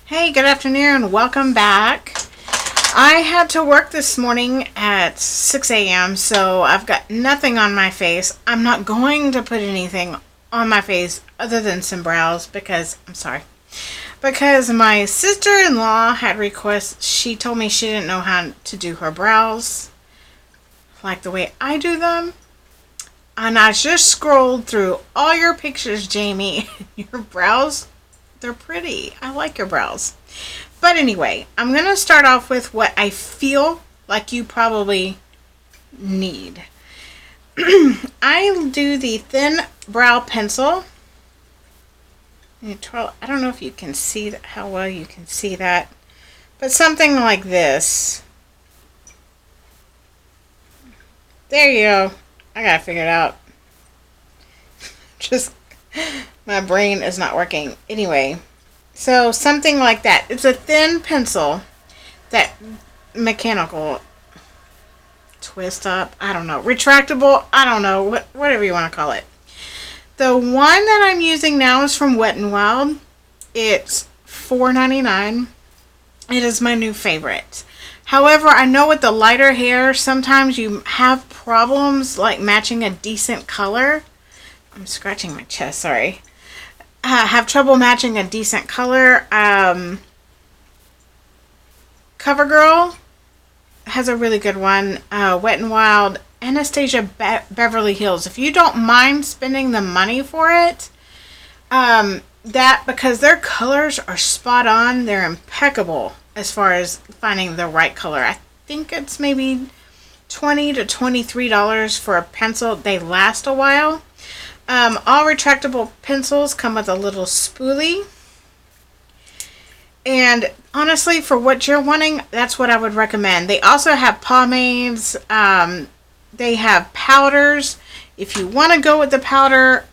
Hey, good afternoon. Welcome back. I had to work this morning at 6 a.m., so I've got nothing on my face. I'm not going to put anything on my face other than some brows because my sister-in-law had requests. She told me she didn't know how to do her brows like the way I do them. And I just scrolled through all your pictures, Jamie. Your brows, they're pretty. I like your brows. But anyway, I'm going to start off with what I feel like you probably need. I do the thin brow pencil. I don't know if you can see that, how well you can see that. But something like this. There you go. I got to figure it out. Just, my brain is not working. Anyway. So something like that. It's a thin pencil that mechanical twist up. I don't know. Retractable. I don't know. Whatever you want to call it. The one that I'm using now is from Wet n Wild. It's $4.99. It is my new favorite. However, I know with the lighter hair, sometimes you have problems like matching a decent color. I'm scratching my chest, sorry. Have trouble matching a decent color. CoverGirl has a really good one. Wet n Wild, Anastasia Beverly Hills. If you don't mind spending the money for it, because their colors are spot on. They're impeccable as far as finding the right color. I think it's maybe $20 to $23 for a pencil. They last a while. All retractable pencils come with a little spoolie. And honestly, for what you're wanting, that's what I would recommend. They also have pomades. They have powders. If you want to go with the powder,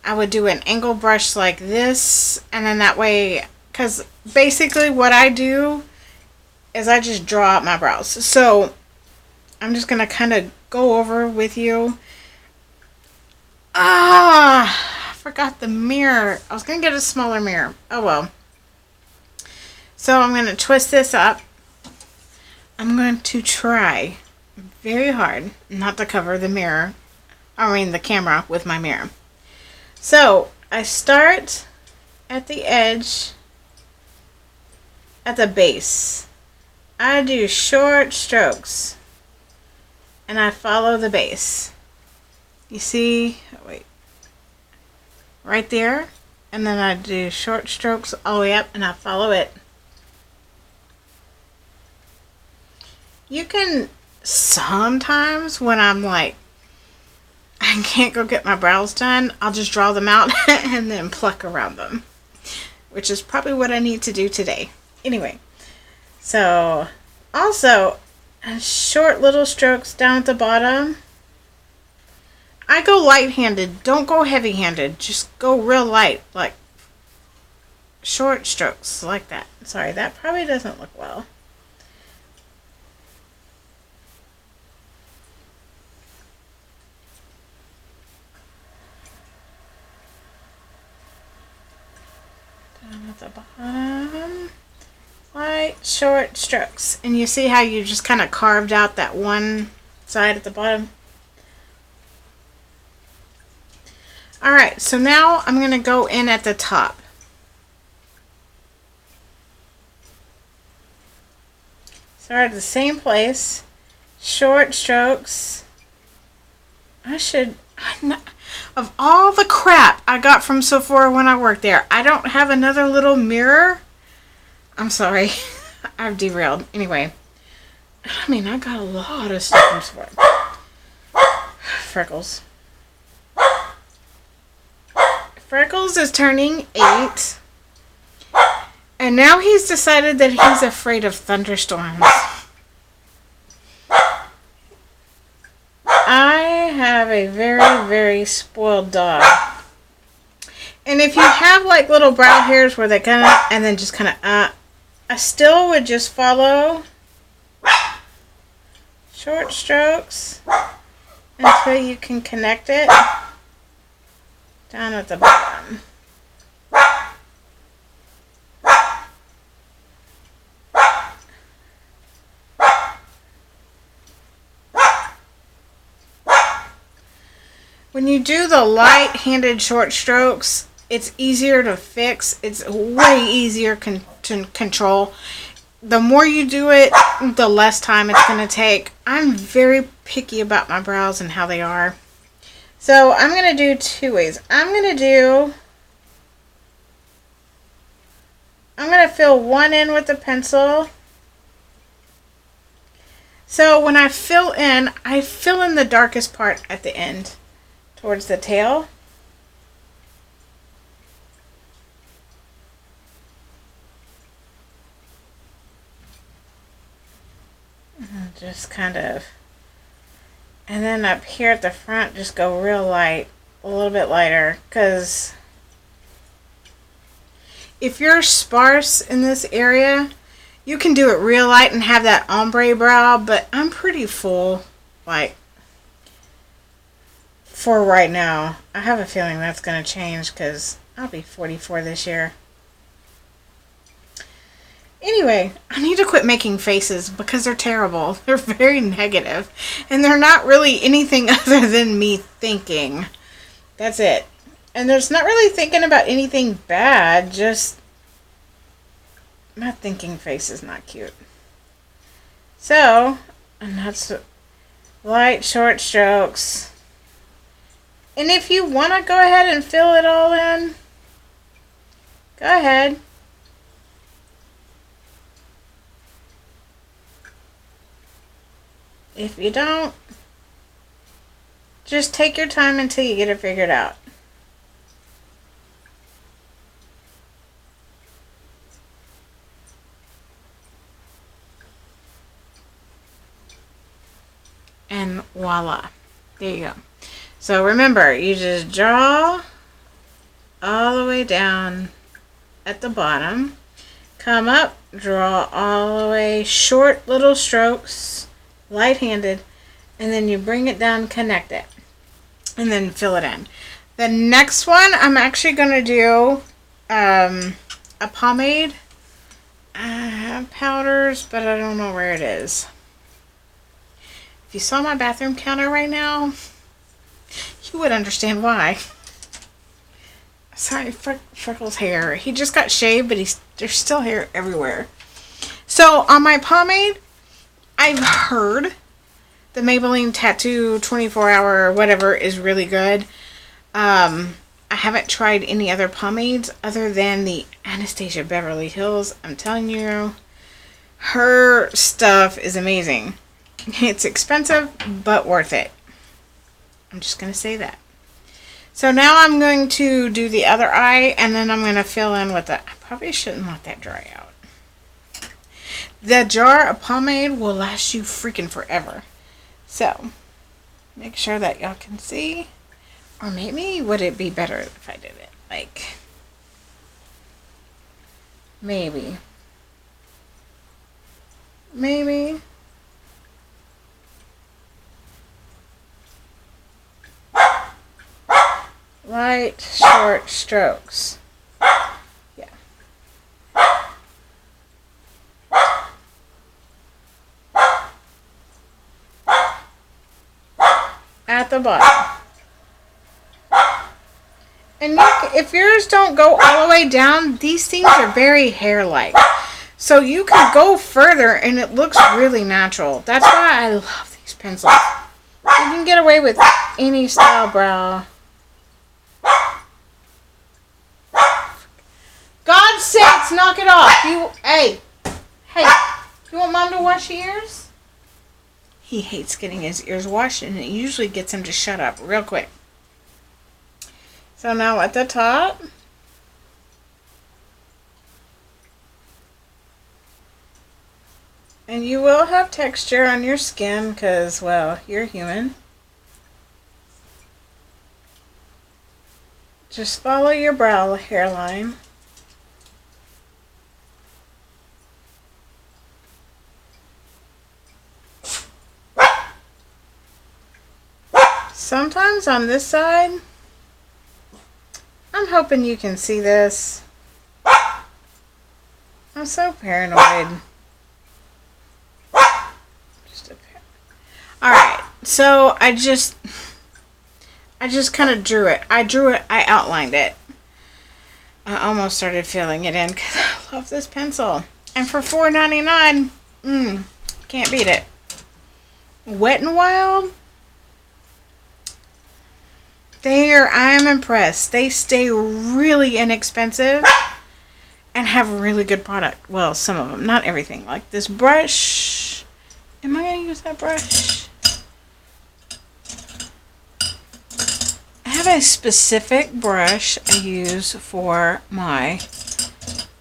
I would do an angle brush like this. And then that way, because basically what I do is I just draw out my brows. So I'm just going to kind of go over with you. I forgot the mirror. I was going to get a smaller mirror. Oh well. So I'm going to twist this up. I'm going to try very hard not to cover the the camera with my mirror. So I start at the edge, at the base. I do short strokes and I follow the base. You see, right there, and then I do short strokes all the way up and I follow it. You can sometimes, when I'm like, I can't go get my brows done, I'll just draw them out and then pluck around them, which is probably what I need to do today. Anyway, so also short little strokes down at the bottom. I go light-handed. Don't go heavy-handed. Just go real light, like short strokes like that. Sorry, that probably doesn't look well. Down at the bottom. Light, short strokes. And you see how you just kind of carved out that one side at the bottom? Alright, so now I'm going to go in at the top. Start at the same place. Short strokes. Of all the crap I got from Sephora when I worked there, I don't have another little mirror. I'm sorry. I've derailed. Anyway. I mean, I got a lot of stuff from Sephora. Freckles. Freckles is turning 8. And now he's decided that he's afraid of thunderstorms. I have a very, very spoiled dog. And if you have like little brow hairs where they kind of, and then just kind of, I still would just follow short strokes until you can connect it down at the bottom. When you do the light-handed short strokes, it's easier to fix. It's way easier to control. The more you do it, the less time it's going to take. I'm very picky about my brows and how they are. So I'm going to do 2 ways. I'm going to fill one in with the pencil. So when I fill in the darkest part at the end, towards the tail. Just kind of, and then up here at the front, just go real light, a little bit lighter, because if you're sparse in this area, you can do it real light and have that ombre brow, but I'm pretty full, like, for right now. I have a feeling that's going to change because I'll be 44 this year. Anyway, I need to quit making faces because they're terrible. They're very negative, and they're not really anything other than me thinking. That's it. And there's not really thinking about anything bad, just my thinking face is not cute. So, and that's light, short strokes. And if you want to go ahead and fill it all in, go ahead. If you don't, just take your time until you get it figured out. And voila. There you go. So remember, you just draw all the way down at the bottom. Come up, draw all the way, short little strokes, light-handed, and then you bring it down, connect it, and then fill it in. The next one, I'm actually going to do a pomade. I have powders, but I don't know where it is. If you saw my bathroom counter right now, you would understand why. Sorry, Freckles' hair. He just got shaved, but there's still hair everywhere. So on my pomade, I've heard the Maybelline Tattoo 24-hour whatever is really good. I haven't tried any other pomades other than the Anastasia Beverly Hills. I'm telling you, her stuff is amazing. It's expensive, but worth it. I'm just going to say that. So now I'm going to do the other eye, and then I'm going to fill in with the... I probably shouldn't let that dry out. The jar of pomade will last you freaking forever. So, make sure that y'all can see. Or maybe would it be better if I did it? Like, maybe. Light, short strokes. Yeah. At the bottom. And if yours don't go all the way down, these things are very hair-like. So you can go further and it looks really natural. That's why I love these pencils. You can get away with any style brow. God's sakes, knock it off. Hey, you want Mom to wash your ears? He hates getting his ears washed, and it usually gets him to shut up real quick. So now at the top, and you will have texture on your skin because, well, you're human. Just follow your brow hairline. Sometimes on this side, I'm hoping you can see this. I'm so paranoid. Alright, so I I just kind of drew it. I outlined it. I almost started filling it in because I love this pencil. And for $4.99, can't beat it. Wet n Wild. I'm impressed. They stay really inexpensive and have a really good product. Well, some of them, not everything. Like this brush. Am I going to use that brush? I have a specific brush I use for my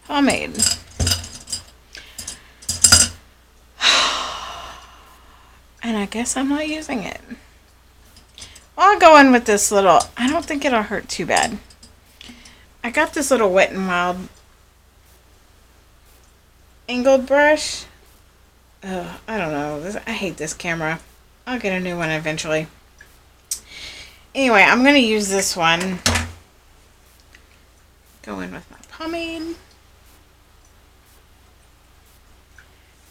pomade. And I guess I'm not using it. I'll go in with this little, I don't think it'll hurt too bad. I got this little Wet n Wild angled brush. I don't know. I hate this camera. I'll get a new one eventually. Anyway, I'm going to use this one. Go in with my pomade.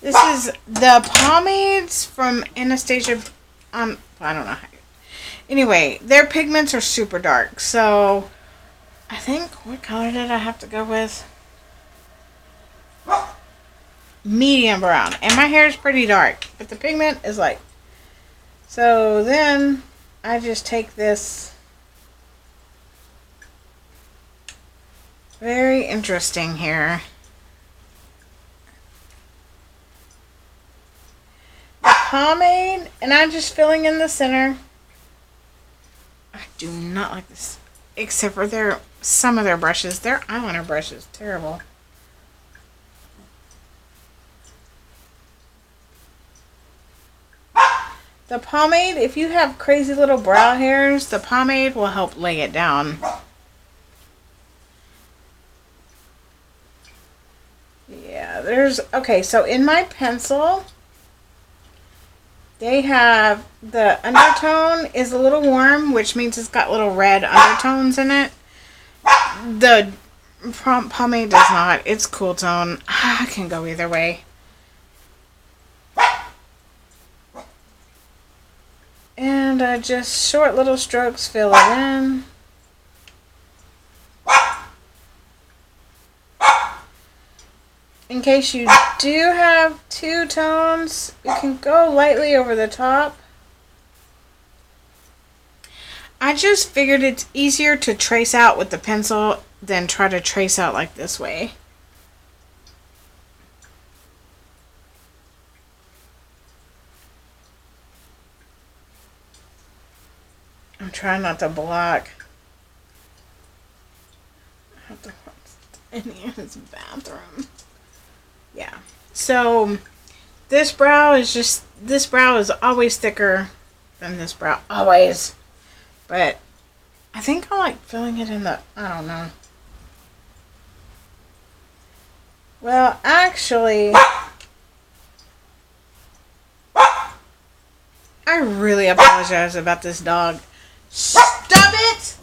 This is the pomades from Anastasia. I don't know how. Anyway, their pigments are super dark. So, I think, what color did I have to go with? Medium brown. And my hair is pretty dark. But the pigment is light. So, then I just take this. Very interesting here. Pomade, and I'm just filling in the center. I do not like this, except for some of their brushes. Their eyeliner brush is terrible. The pomade, if you have crazy little brow hairs, the pomade will help lay it down. Yeah, okay, so in my pencil, they have the undertone is a little warm, which means it's got little red undertones in it. The pomade does not. It's cool tone. I can go either way. And I just short little strokes fill it in. In case you do have two tones, you can go lightly over the top. I just figured it's easier to trace out with the pencil than try to trace out like this way. I'm trying not to block. I have to in his bathroom. Yeah. So this brow is always thicker than this brow. Always. But I think I like filling it in I don't know. Well, actually, I really apologize about this dog. Stop it!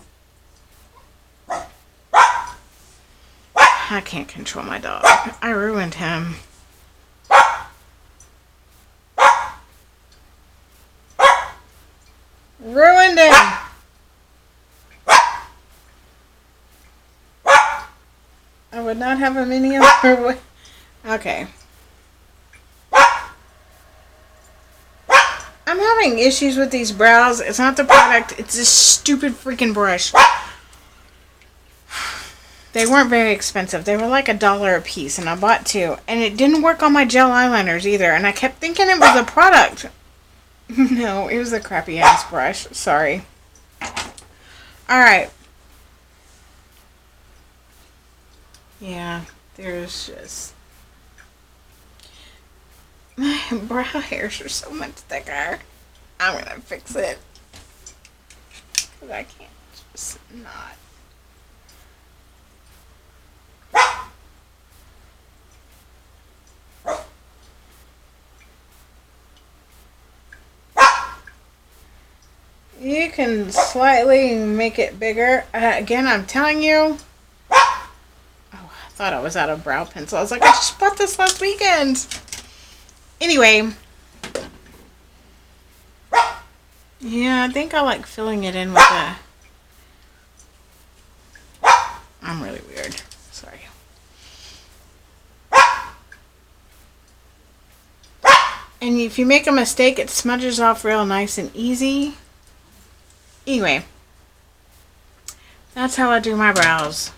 I can't control my dog. I ruined him. Ruined him. I would not have him any other way. Okay. I'm having issues with these brows. It's not the product. It's this stupid freaking brush. They weren't very expensive. They were like $1 a piece, and I bought two. And it didn't work on my gel eyeliners either. And I kept thinking it was a product. No, it was a crappy ass brush. Sorry. Alright. Yeah, there's just... My brow hairs are so much thicker. I'm gonna fix it. Because I can't just not. You can slightly make it bigger. Again, I'm telling you. Oh, I thought I was out of brow pencil. I was like, I just bought this last weekend. Anyway. Yeah, I think I like filling it in with a... I'm really weird. Sorry. And if you make a mistake, it smudges off real nice and easy. Anyway, that's how I do my brows.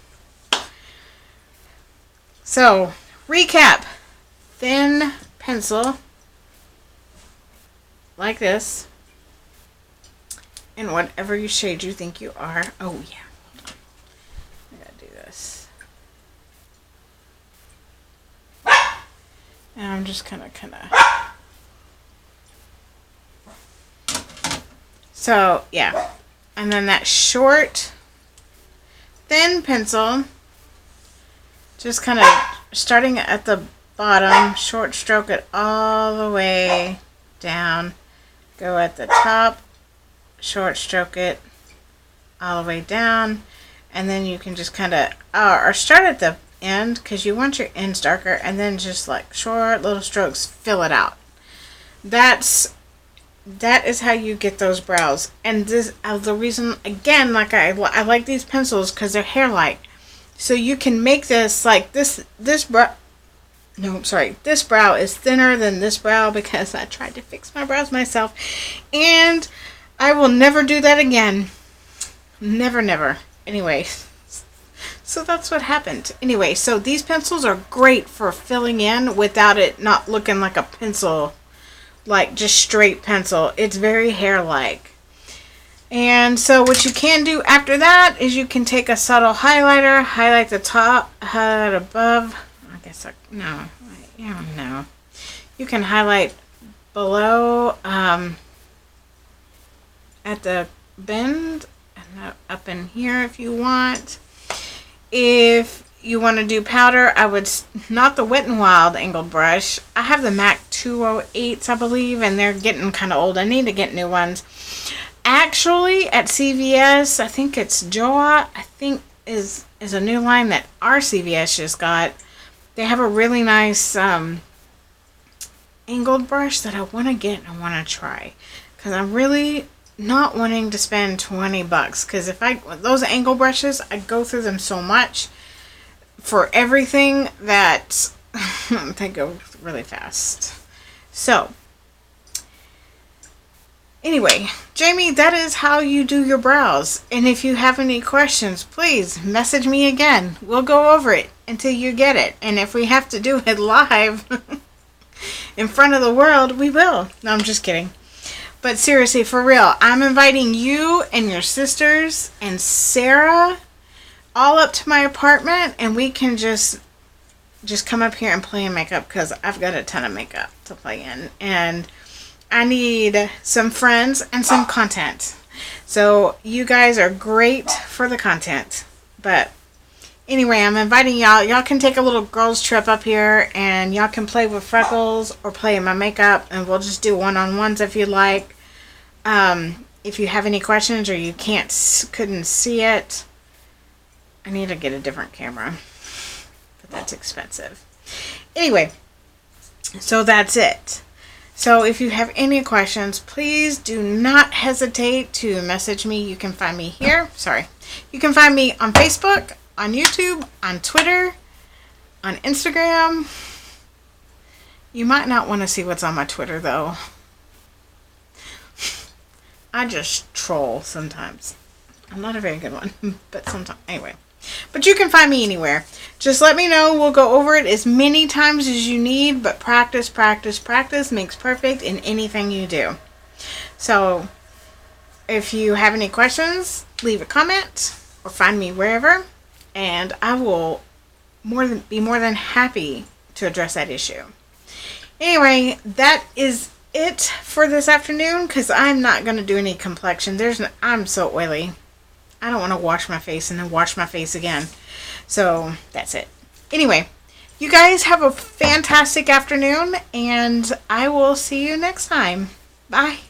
So, recap. Thin pencil, like this, in whatever shade you think you are. Oh yeah, hold on. I gotta do this. And I'm just gonna so yeah, and then that short thin pencil, just kind of starting at the bottom, short stroke it all the way down, go at the top, short stroke it all the way down, and then you can just kind of or start at the end because you want your ends darker, and then just like short little strokes, fill it out. That is how you get those brows. And this the reason, again, like I like these pencils because they're hair-like. So you can make this like this brow. No, I'm sorry. This brow is thinner than this brow because I tried to fix my brows myself, and I will never do that again. Never, never. Anyway, so that's what happened. Anyway, so these pencils are great for filling in without it not looking like a pencil. Like just straight pencil. It's very hair-like. And so what you can do after that is you can take a subtle highlighter, highlight the top, highlight above. I guess no. You can highlight below at the bend and up in here if you want. If you want to do powder, I would not the Wet n Wild angled brush. I have the MAC 208s, I believe, and they're getting kind of old. I need to get new ones. Actually, at CVS, I think it's Joa, I think is a new line that our CVS just got. They have a really nice angled brush that I want to get and I want to try, because I'm really not wanting to spend $20, because if those angle brushes, I go through them so much for everything that they go really fast. So anyway, Jamie, that is how you do your brows. And if you have any questions, please message me again. We'll go over it until you get it. And if we have to do it live in front of the world, we will. No, I'm just kidding. But seriously, for real, I'm inviting you and your sisters and Sarah all up to my apartment, and we can just come up here and play in makeup, because I've got a ton of makeup to play in, and I need some friends and some content. So you guys are great for the content. But anyway, I'm inviting y'all. Y'all can take a little girls trip up here, and y'all can play with Freckles or play in my makeup, and we'll just do one-on-ones if you like. If you have any questions or you couldn't see it, I need to get a different camera, but that's expensive. Anyway, so that's it. So if you have any questions, please do not hesitate to message me. You can find me here. Sorry. You can find me on Facebook, on YouTube, on Twitter, on Instagram. You might not want to see what's on my Twitter, though. I just troll sometimes. I'm not a very good one, but sometimes. Anyway. But you can find me anywhere. Just let me know. We'll go over it as many times as you need. But practice, practice, practice makes perfect in anything you do. So if you have any questions, leave a comment or find me wherever. And I will be more than happy to address that issue. Anyway, that is it for this afternoon, because I'm not going to do any complexion. I'm so oily. I don't want to wash my face and then wash my face again. So that's it. Anyway, you guys have a fantastic afternoon, and I will see you next time. Bye.